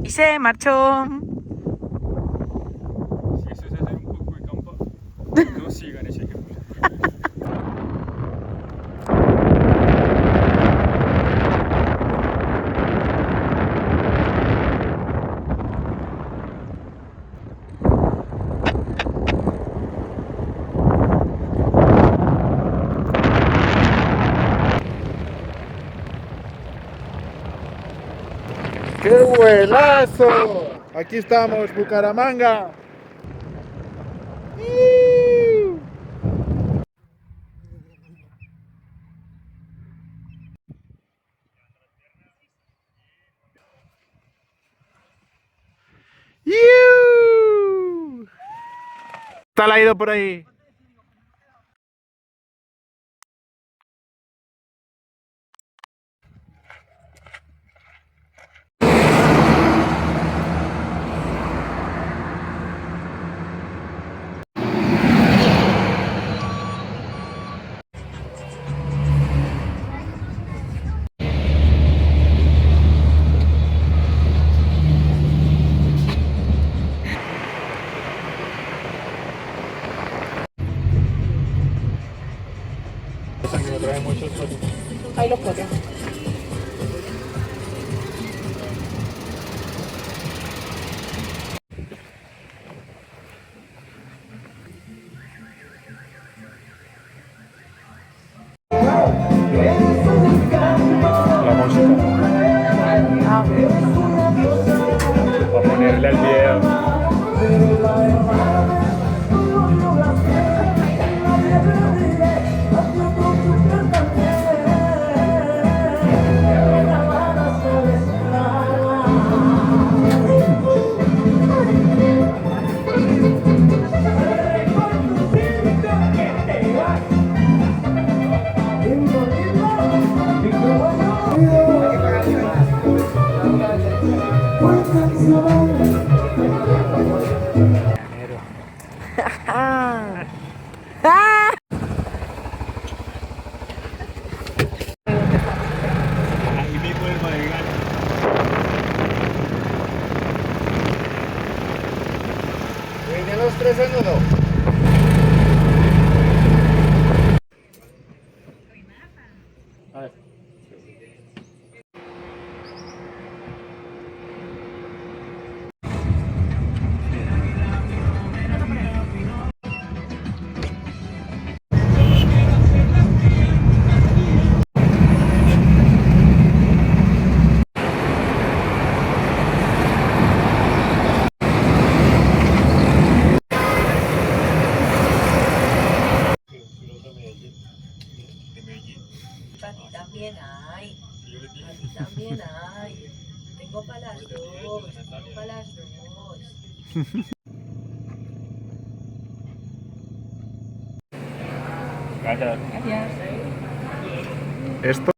Y se marchó. Si eso es hacer un poco de campa, no sigan ese ejemplo. ¡Qué vuelazo! Aquí estamos, Bucaramanga. ¡Iu! Está la ido por ahí. Ahí los fotos. La música. Para ponerle al video. Ahí mismo el Madrigal. Vienen los tres en uno. A ver. Para ti también hay. Para ti también hay. Tengo para las dos. Tengo para las dos. Gracias. Gracias. Esto